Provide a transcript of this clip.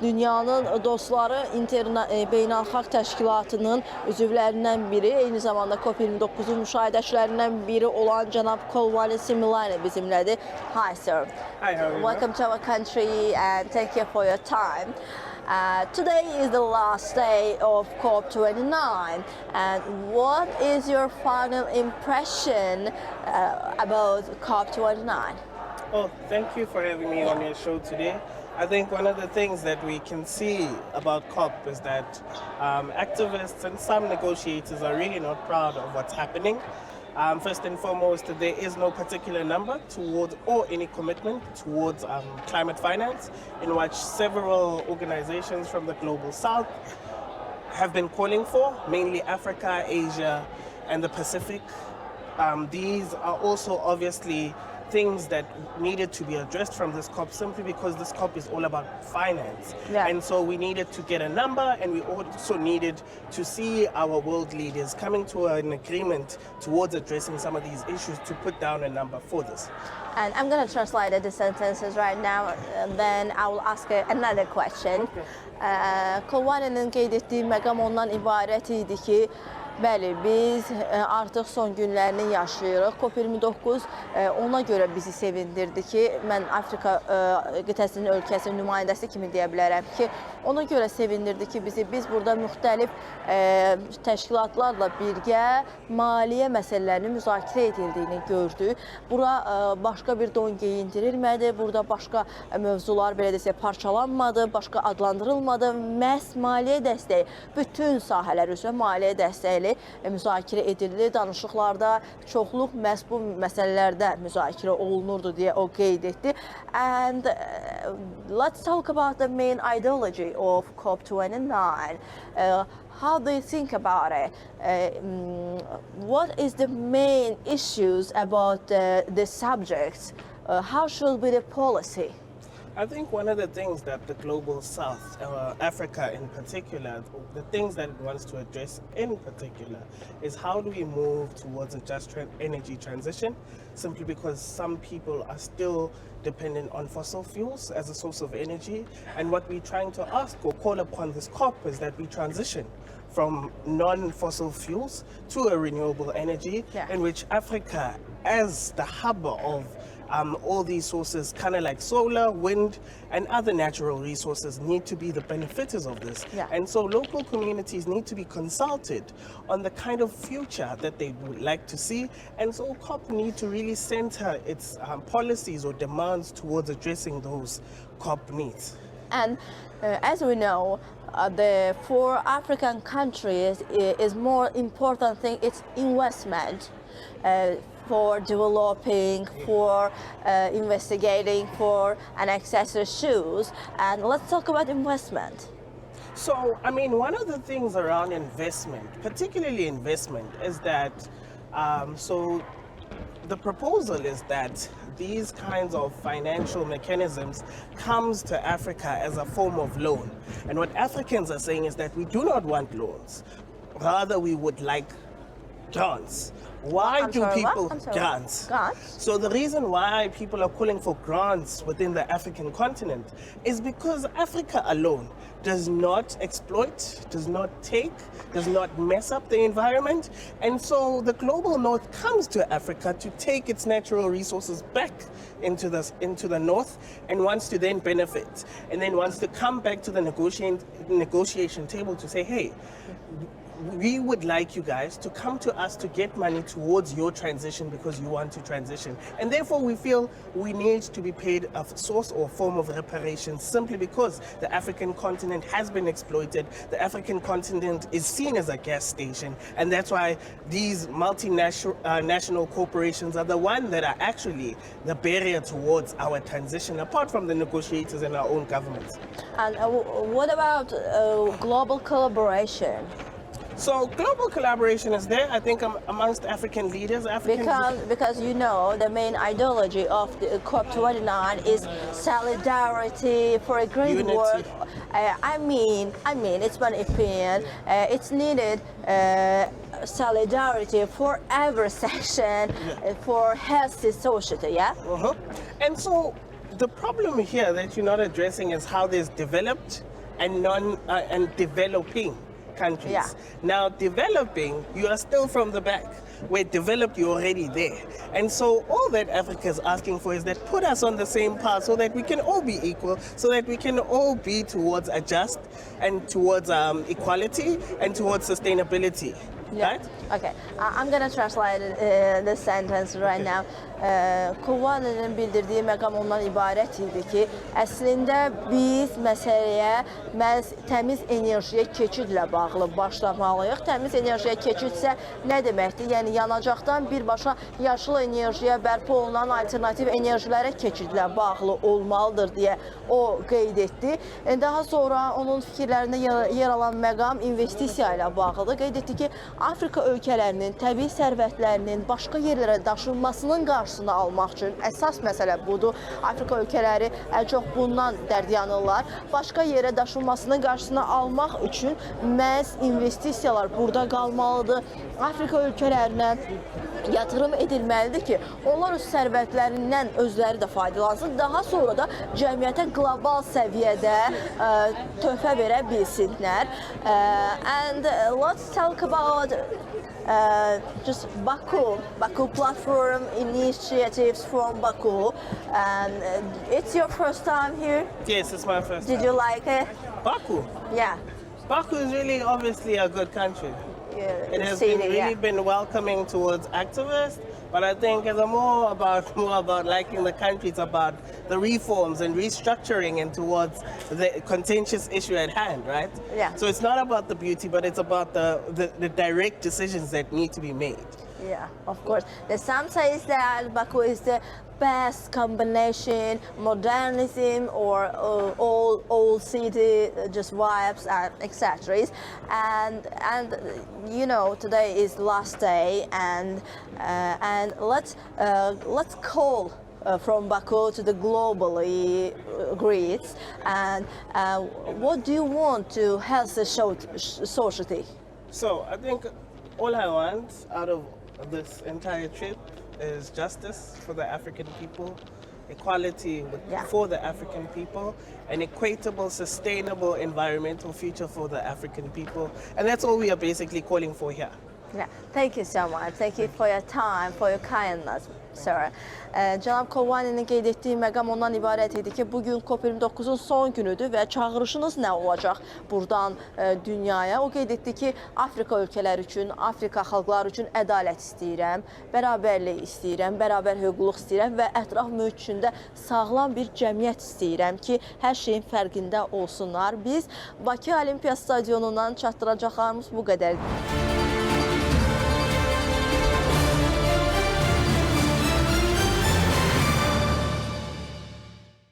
dünyanın dostları beynəlxalq təşkilatının üzvlərindən biri, eyni zamanda COP29-un müşahidəçilərindən biri olan cənab COP29-un bizimlədir. Hi sir. Hi, how are you? Welcome to our country and thank you for your time. Today is the last day of COP29, and what is your final impression about COP29? Oh, thank you for having me on your show today. I think one of the things that we can see about COP is that activists and some negotiators are really not proud of what's happening. First and foremost, there is no particular number towards or any commitment towards climate finance, in which several organizations from the global south have been calling for, mainly Africa, Asia, and the Pacific. These are also obviously things that needed to be addressed from this COP, simply because this COP is all about finance. Yeah. And so we needed to get a number, and we also needed to see our world leaders coming to an agreement towards addressing some of these issues to put down a number for this. And I'm going to translate the sentences right now, and then I will ask another question. COP29'ın qeyd etdiyi məqam ondan ibarət idi ki, bəli, biz artıq son günlərini yaşayırıq. COP29 ona görə bizi sevindirdi ki, mən Afrika qitəsinin ölkəsinin nümayəndəsi kimi deyə bilərəm ki, ona görə sevindirdi ki, biz burada müxtəlif təşkilatlarla birgə maliyyə məsələlərinin müzakirə edildiyini gördük. Bura başqa bir don geyindirilmədi, burada başqa mövzular belə desə parçalanmadı, başqa adlandırılmadı. Məhz maliyyə dəstəyi, bütün sahələr üzrə maliyyə dəstəyi müzakirə edildi. Danışıqlarda çoxluq məhz bu məsələlərdə müzakirə olunurdu deyə o qeyd etdi. And let's talk about the main ideology of COP29. How do you think about it? What is the main issues about the subjects? How should be the policy? I think one of the things that the global south, Africa in particular, the things that it wants to address in particular is how do we move towards a just energy transition, simply because some people are still dependent on fossil fuels as a source of energy. And what we're trying to ask or call upon this COP is that we transition from non-fossil fuels to a renewable energy, in which Africa, as the hub of all these sources, kind of like solar, wind, and other natural resources, need to be the benefiters of this. And so local communities need to be consulted on the kind of future that they would like to see. And so COP need to really center its policies or demands towards addressing those COP needs. And as we know, for African countries is more important thing, it's investment. For developing, for investigating, for an access issues. And let's talk about investment. So, I mean, one of the things around investment, particularly investment, is that, so the proposal is that these kinds of financial mechanisms comes to Africa as a form of loan. And what Africans are saying is that we do not want loans. Rather, we would like grants. Why do people grants? So the reason why people are calling for grants within the African continent is because Africa alone does not exploit, does not take, does not mess up the environment. And so the global north comes to Africa to take its natural resources back into the north and wants to then benefit, and then wants to come back to the negotiation table to say, hey, we would like you guys to come to us to get money towards your transition because you want to transition. And therefore we feel we need to be paid a source or form of reparation, simply because the African continent has been exploited. The African continent is seen as a gas station, and that's why these national corporations are the ones that are actually the barrier towards our transition, apart from the negotiators in our own governments. And what about global collaboration? So global collaboration is there, I think, amongst African leaders. Because you know the main ideology of the COP29 is solidarity for a great world. I mean, it's my opinion. It's needed solidarity for every section, for healthy society. Yeah. And so the problem here that you're not addressing is how there's developed and developing countries. Yeah. Now, developing, you are still from the back. Where developed, you're already there. And so all that Africa is asking for is that put us on the same path so that we can all be equal, so that we can all be towards a just and towards equality and towards sustainability. Yeah. Right? Okay. I'm gonna translate the sentence right now. Kovanın bildirdiği məqam ondan ibarət idi ki, əslində biz məsələyə məhz təmiz enerjiyə keçidlə bağlı başlamalıyıq. Təmiz enerjiyə keçidsə nə deməkdir? Yəni yanacaqdan birbaşa yaşıl enerjiyə bərpa olunan alternativ enerjilərə keçidlə bağlı olmalıdır deyə o qeyd etdi. Daha sonra onun fikirlərində yer alan məqam investisiya ilə bağlıdır. Qeyd etdi ki, Afrika ölkələrinin təbii sərvətlərinin başqa yerlərə daşınmasının qarşısını almaq üçün əsas məsələ budur. Afrika ölkələri çox bundan dərd yanırlar. Başqa yerə daşınmasının qarşısını almaq üçün məhz investisiyalar burada qalmalıdır. Afrika ölkələrinə yatırım edilməlidir ki, onlar öz sərvətlərindən özləri də faydalansın. Daha sonra da cəmiyyətə qlobal səviyyədə töhfə verə bilsinlər. And let's talk about just Baku platform initiatives from Baku. And it's your first time here? Yes, it's my first Did time. you like it? Baku. Yeah. Baku is really obviously a good country. It has really been welcoming towards activists, but I think it's more about liking the country. It's about the reforms and restructuring and towards the contentious issue at hand, right? Yeah. So it's not about the beauty, but it's about the direct decisions that need to be made. Yeah, of course. Some say that Baku is the best combination, modernism or old city, just vibes and etc. And you know, today is last day, and let's call from Baku to the globally grids. And what do you want to help the society? So I think all I want out of this entire trip is justice for the African people, equality for the African people, an equitable, sustainable environmental future for the African people. And that's all we are basically calling for here. Yeah, thank you so much. Thank you for your time, for your kindness, sir. Cənab Kovaninin qeyd etdiyi məqam ondan ibarət idi ki, bugün COP29-un son günüdür və çağırışınız nə olacaq buradan dünyaya? O qeyd etdi ki, Afrika ölkələri üçün, Afrika xalqları üçün ədalət istəyirəm, bərabərlik istəyirəm, bərabər hüquqluq istəyirəm və ətraf mühit içində sağlam bir cəmiyyət istəyirəm ki, hər şeyin fərqində olsunlar. Biz Bakı Olimpiya Stadionundan çatdıracaqlarımız bu qədərdir.